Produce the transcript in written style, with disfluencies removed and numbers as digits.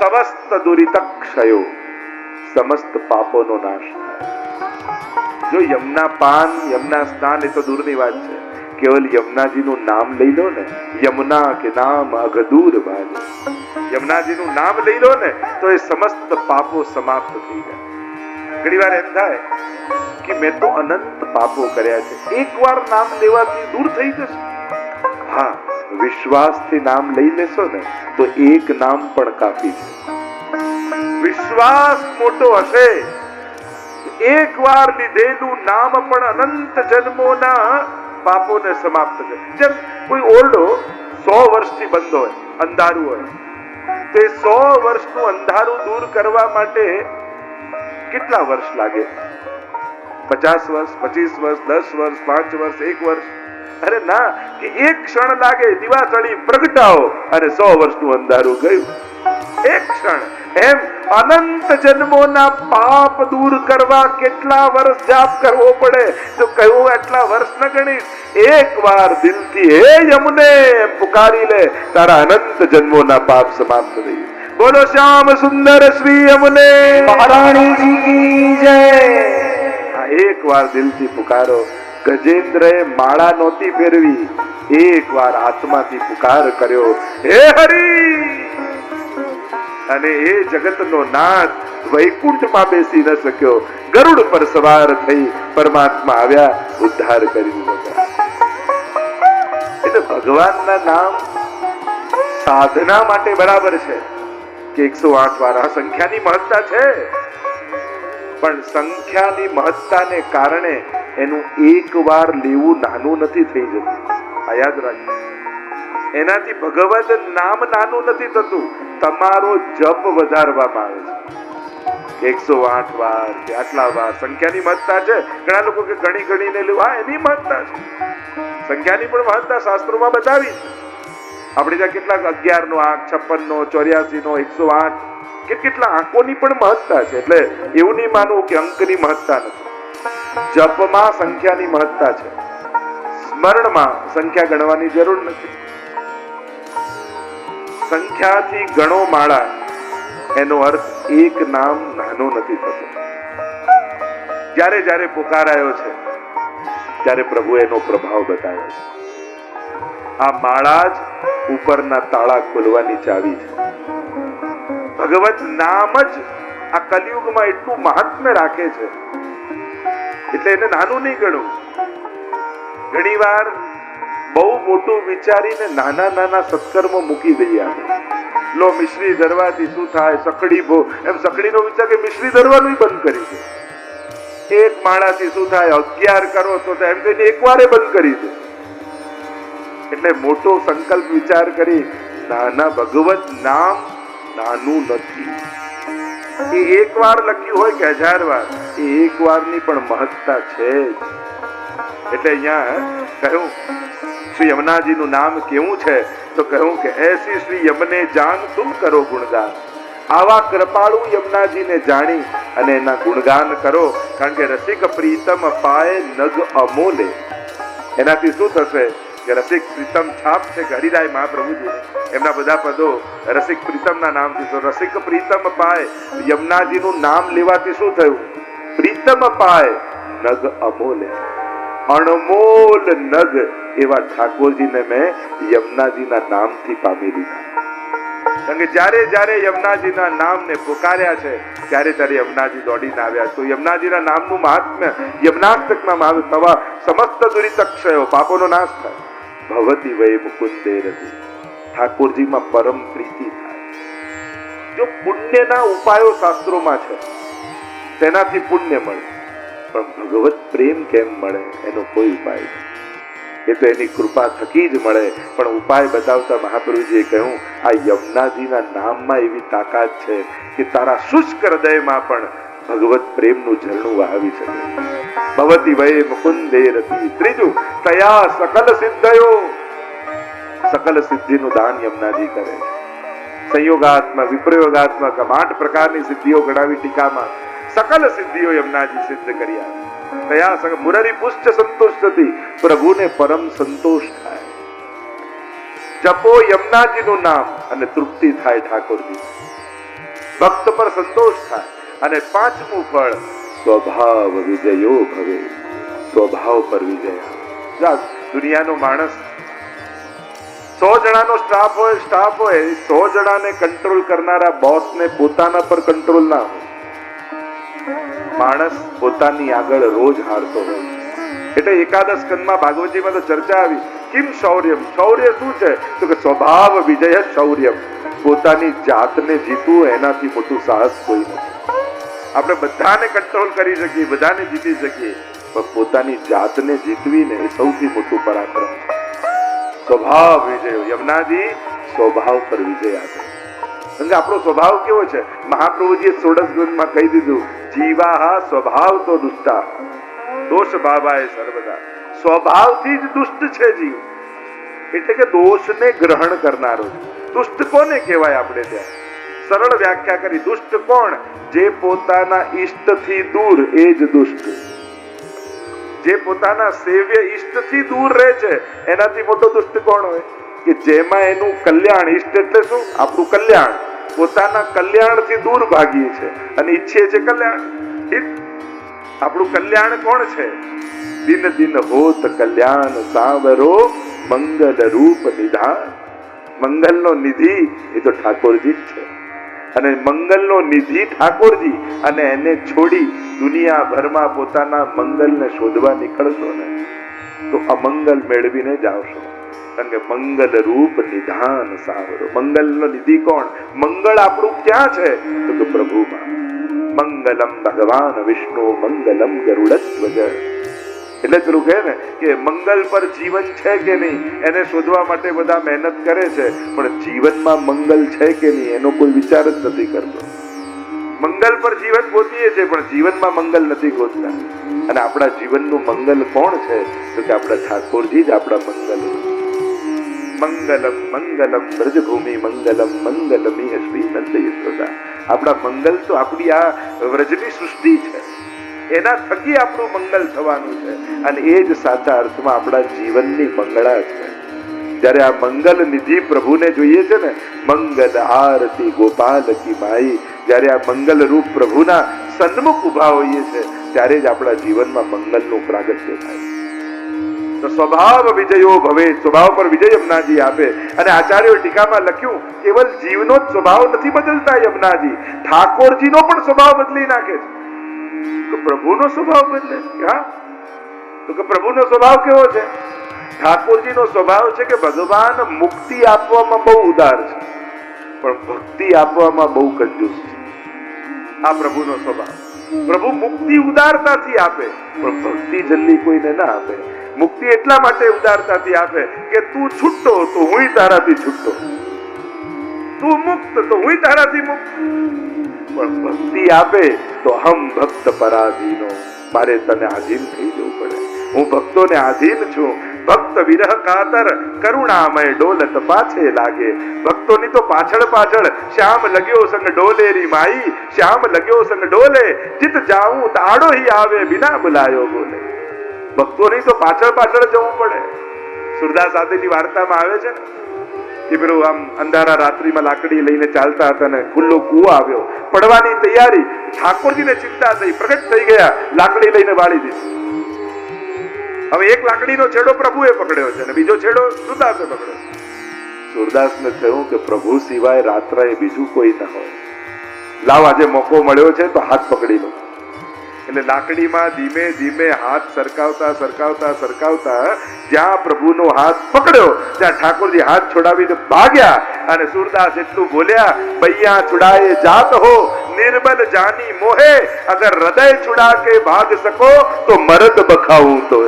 સમસ્ત દુરિતક્ષયો, સમસ્ત પાપોનો નાશ થાય. જો યમુના પાન, યમુના સ્નાન એ તો દૂરની વાત છે. કેવલ યમુનાજીનું નામ લઈ લો ને, યમુના કે નામ અઘદૂર ભાગે, યમુનાજીનું નામ લઈ લો ને તો એ સમસ્ત પાપો સમાપ્ત થઈ જાય. ઘણી વાર એમ થાય કે મેં તો અનંત પાપો કર્યા છે, એકવાર નામ લેવાથી દૂર થઈ જશે. હા, વિશ્વાસથી નામ લઈ લેશો ને તો એક નામ પણ કાફી છે. વિશ્વાસ મોટો હશે, એકવાર લીધેલું નામ પણ અનંત જન્મોના પાપોને સમાપ્ત કરે. જેમ કોઈ ઓરડો 100 વર્ષથી બંધ હોય, અંધારું હોય, તે 100 વર્ષનું અંધારું દૂર કરવા માટે કેટલા વર્ષ લાગે? 50 વર્ષ, 25 વર્ષ, 10 વર્ષ, 5 વર્ષ, 1 વર્ષ? અરે ના, કે એક ક્ષણ લાગે, દિવાસળી પ્રગટાવો અને 100 વર્ષનું અંધારું ગયું. એક ક્ષણ. એમ અનંત જન્મોના પાપ દૂર કરવા કેટલા વર્ષ જાપ કરવો પડે? તો કહ્યું એટલા વર્ષ ન ગણીશ, એક વાર દિલથી હે યમુને પુકારી લે, તારા અનંત જન્મોના પાપ સમાપ્ત થઈ. બોલો શ્યામ સુંદર શ્રી યમુને મહારાણીજી કી જય. એક વાર દિલથી પુકારો. ગજેન્દ્રએ માળા નહોતી ફેરવી, એક વાર આત્માથી પુકાર કર્યો, હે હરી. અને એ જગતનો નાથ વૈકુંઠમાં બેસી ન શક્યો, ગરુડ પર સવાર થઈ પરમાત્મા આવ્યા, ઉદ્ધાર કરી દીધો. એટલે ભગવાનના નામ સાધના માટે બરાબર છે કે 108 વાર. આ સંખ્યાની મહત્તા છે, પણ સંખ્યાની મહત્તાને કારણે એનું એક વાર લેવું નાનું નથી થઈ જતું. આ યાદ રાખજો. એનાથી ભગવદ નામ નાનું નથી થતું, તમારો જપ વધારવામાં આવે છે. 108 વાર કે આટલા વાર સંખ્યાની મહત્તા છે. ઘણા લોકો કે ગણી ગણીને લેવું, હા એની મહત્તા છે. સંખ્યાની પણ મહત્તા શાસ્ત્રોમાં બતાવી છે. આપણે ત્યાં કેટલાક 11 નો આંક, 56 નો, 84 નો, 108 કેટલા આંકોની પણ મહત્તા છે. એટલે એવું નહીં માનવું કે અંકની મહત્તા નથી. જપમાં સંખ્યાની મહત્તા છે, સ્મરણમાં સંખ્યા ગણવાની જરૂર નથી. સંખ્યાથી ગણો માળા, એનો અર્થ એક નામ નાનો નથી થતો. જ્યારે જ્યારે પુકારાયો છે ત્યારે પ્રભુ એનો પ્રભાવ બતાવ્યો છે. આ માળા જ ઉપરના તાળા ખોલવાની ચાવી છે. ભગવત નામ જ આ કલિયુગમાં એટલું મહાત્મ્ય રાખે છે, એટલે એને નાનું નહીં ગણવું. ઘણી વાર બહુ મોટું વિચારીને નાના નાના સત્કર્મો મૂકી દઈએ. લો મિશ્રી ધરવાથી શું થાય, સકડી ભો, એમ સકડીનો વિચાર કે મિશ્રી ધરવાનું બંધ કરી દે. એક માળાથી શું થાય, 11 કરો તો એમ કહીને એકવારે બંધ કરી દે. એટલે મોટો સંકલ્પ વિચાર કરી, નાના ભગવત નામ નાનું નથી. એ એક વાર લખ્યું હોય કે 1000 વાર, એ એક વારની પણ મહત્તા છે. એટલે અહીંયા કહ્યું શ્રી યમુનાજીનું નામ કેવું છે? તો કહ્યું કે એસી શ્રી યમને જાન તુમ કરો ગુણગાન. આવા કૃપાળુ યમુનાજીને જાણી અને એના ગુણગાન કરો, કારણ કે રસિક પ્રીતમ પાય નગ અમોલે. એનાથી શું થશે કે રસિક પ્રીતમ છાપ છે કે હરિરાય મહાપ્રભુજી એમના બધા પદો રસિક પ્રીતમના નામથી. તો રસિક પ્રીતમ પાય, યમુનાજીનું નામ લેવાથી શું થયું? પ્રીતમ પાય નગ અમોલે, અણમોલ નગ એવા ઠાકોરજીને મેં યમુનાજીના નામથી પામી લીધા. કારણ કે જ્યારે જ્યારે યમુનાજીના નામને પુકાર્યા છે ત્યારે ત્યારે યમુનાજી દોડીને આવ્યા. તો યમુનાજીના નામનું મહાત્મ્ય યમુનાષ્ટકમાં આવે, તવા સમસ્ત દુરિતક્ષયો, પાપોનો નાશ થાય. ભવતી વૈ મુકુંદે રતિ, ઠાકોરજીમાં પરમ પ્રીતિ થાય. જો પુણ્યના ઉપાયો શાસ્ત્રોમાં છે, તેનાથી પુણ્ય મળે, પણ ભગવત પ્રેમ કેમ મળે એનો કોઈ ઉપાય નથી. એ તો એની કૃપા થકી જ મળે. પણ ઉપાય બતાવતા મહાપ્રભુજીએ કહ્યું, આ યમુનાજીના નામમાં એવી તાકાત છે કે તારા શુષ્ક હૃદયમાં પણ ભગવત પ્રેમનું ઝરણું વહાવી શકે. ભવતી વૈ મુકુંદે રતિ. ત્રીજું, તયા સકલ સિદ્ધયો, સકલ સિદ્ધિનું દાન યમુનાજી કરે છે. સંયોગાત્મક, વિપ્રયોગાત્મક 8 પ્રકારની સિદ્ધિઓ ગણાવી ટીકામાં. સકલ સિદ્ધિઓ યમુનાજી સિદ્ધ કર્યા. તયા સંગ મુરરી પુષ્ટ સંતુષ્ટથી, પ્રભુને પરમ સંતોષ થાય. જપો યમુનાજીનું નામ અને તૃપ્તિ થાય ઠાકોરજી. ભક્ત પર સંતોષ થાય. અને પાંચમું ફળ સ્વભાવ વિજયો ભવે, સ્વભાવ પર વિજય આવે. દુનિયાનો માણસ 100 જણાનો સ્ટાફ હોય 100 જણાને કંટ્રોલ કરનારા બોસને પોતાના પર કંટ્રોલ ના હોય. માણસ પોતાની આગળ રોજ હારતો હોય. એટલે એકાદશ સ્કંદમાં ભાગવતજીમાં તો ચર્ચા આવી, કિમ શૌર્યમ, શૌર્ય શું છે? તો કે સ્વભાવ વિજય શૌર્યમ. પોતાની જાતને જીતવું એનાથી મોટું સાહસ કોઈ નથી. આપણે બધાને કંટ્રોલ કરી શકીએ, બધાને જીતી શકીએ, પણ પોતાની જાતને જીતવીને એ સૌથી મોટું પરાક્રમ છે. સ્વભાવ વિજય. યમુનાજી સ્વભાવ પર વિજય આપે. કારણ કે આપણો સ્વભાવ કેવો છે? મહાપ્રભુજીએ 16 ગ્રંથમાં કહી દીધું, જીવા સ્વભાવ તો દુષ્ટા, દોષ ભાવાય સર્વદા. સ્વભાવથી જ દુષ્ટ છે જીવ. એટલે કે દોષને ગ્રહણ કરનારો છે. દુષ્ટ કોને કહેવાય? આપણે ત્યાં સરળ વ્યાખ્યા કરી. દુષ્ટ કોણ? જે પોતાના ઈષ્ટથી દૂર, એ જ દુષ્ટ. જે પોતાના સેવ્ય ઈષ્ટથી દૂર રહે છે, એનાથી મોટો દુષ્ટ કોણ હોય? કે જેમાં એનું કલ્યાણ, ઈષ્ટ એટલે શું? આપણું કલ્યાણ. પોતાના કલ્યાણથી દૂર ભાગીએ છે અને ઈચ્છીએ છે કલ્યાણ. આપણું કલ્યાણ કોણ છે? દિન દિન હોત કલ્યાણ સાવરો, મંગલ રૂપ નિધાન. મંગલનો નિધિ એ તો ઠાકોરજી જ છે. અને મંગલનો નિધિ ઠાકોરજી, અને એને છોડી દુનિયાભરમાં પોતાના મંગલને શોધવા નીકળશો ને તો અમંગલ મેળવીને જ આવશો. કારણ કે મંગલ રૂપ નિધાન સાવરો. મંગલનો નિધિ કોણ? મંગળ આપણું ક્યાં છે? તો કે પ્રભુમાં. મંગલમ ભગવાન વિષ્ણુ મંગલમ ગરુડધ્વજ. એટલે પેલું કહે ને કે મંગલ પર જીવન છે કે નહીં એને શોધવા માટે બધા મહેનત કરે છે, પણ જીવનમાં મંગલ છે કે નહીં એનો કોઈ વિચાર જ નથી કરતો. મંગલ પર જીવન ગોતીએ છે, પણ જીવનમાં મંગલ નથી ગોતતા. અને આપણા જીવનનું મંગલ કોણ છે? તો કે આપણા ઠાકોરજી જ આપણા મંગલ. મંગલમ મંગલમ વ્રજભૂમિ મંગલમ મંગલમી શ્રી નંદ યશોદા. આપણા મંગલ તો આપણી આ વ્રજની સૃષ્ટિ છે, એના થકી આપણું મંગલ થવાનું છે. અને એ જ સાચા અર્થમાં આપણા જીવનની મંગળા છે. જ્યારે આ મંગલ નિધિ પ્રભુને જોઈએ છે ને, મંગલ આરતી ગોપાલ કી માઈ, જ્યારે આ મંગલ રૂપ પ્રભુના સન્મુખ ઉભા હોઈએ છે, ત્યારે જ આપણા જીવનમાં મંગલનું પ્રાગટ્ય થાય. તો સ્વભાવ વિજયો ભવે, સ્વભાવ પર વિજય યમુનાજી આપે. અને આચાર્યો ટીકામાં લખ્યું, કેવલ જીવનો જ સ્વભાવ નથી બદલતા યમુનાજી, ઠાકોરજીનો પણ સ્વભાવ બદલી નાખે છે. તો પ્રભુનો સ્વભાવ બદલે. હા, તો કે પ્રભુનો સ્વભાવ કેવો છે? ઠાકોરજીનો સ્વભાવ છે કે ભગવાન મુક્તિ આપવામાં બહુ ઉદાર છે, પણ ભક્તિ આપવામાં બહુ કંજૂસ છે. આ પ્રભુનો સ્વભાવ. પ્રભુ મુક્તિ ઉદારતાથી આપે, પણ ભક્તિ જલ્દી કોઈને ના આપે. મુક્તિ એટલા માટે ઉદારતાથી આપે કે તું છૂટો તો હું તારાથી છૂટો, તું મુક્ત તો હું તારાથી મુક્ત. પણ ભક્તિ આપે તો હમ ભક્ત પરાધીનો, મારે તને આધીન થઈ જવું પડે. હું ભક્તોને આધીન છું. ભક્ત વિરહ કાતર કરુણામય ડોલત પાછે લાગે. ભક્તોની તો પાછળ પાછળ શ્યામ લગ્યો સંગ ડોલે રી માઈ, શ્યામ લગ્યો સંગ ડોલે, જીત જાઉં તાડો હી આવે બિના બુલાયો બોલે. ભક્તોની તો પાછળ પાછળ જવું પડે. સુરદાસ આદિની વાર્તામાં આવે છે ને કે પેલું આમ અંધારા રાત્રિમાં લાકડી લઈને ચાલતા હતા ને ખુલ્લો કૂવો આવ્યો, પડવાની તૈયારી. ઠાકોરજીને ચિંતા થઈ, પ્રગટ થઈ ગયા, લાકડી લઈને વાળી દીધી. હવે એક લાકડીનો છેડો પ્રભુએ પકડ્યો છે અને બીજો છેડો સુરદાસે પકડ્યો. સુરદાસને થયું કે પ્રભુ સિવાય રાત્રે બીજું કોઈ ન હોય, લાવ આજે મોકો મળ્યો છે તો હાથ પકડી લો. એટલે લાકડીમાં ધીમે ધીમે હાથ સરકાવતા સરકાવતા સરકાવતા જ્યાં પ્રભુનો હાથ પકડ્યો ત્યાં ઠાકોરજી હાથ છોડાવીને ભાગ્યા. અને સુરદાસ એટલું બોલ્યા, બૈયા છુડાએ જાત હો નિર્બલ જાની મોહે, અગર હૃદય છુડા કે ભાગ સકો તો મરદ બખાવું તો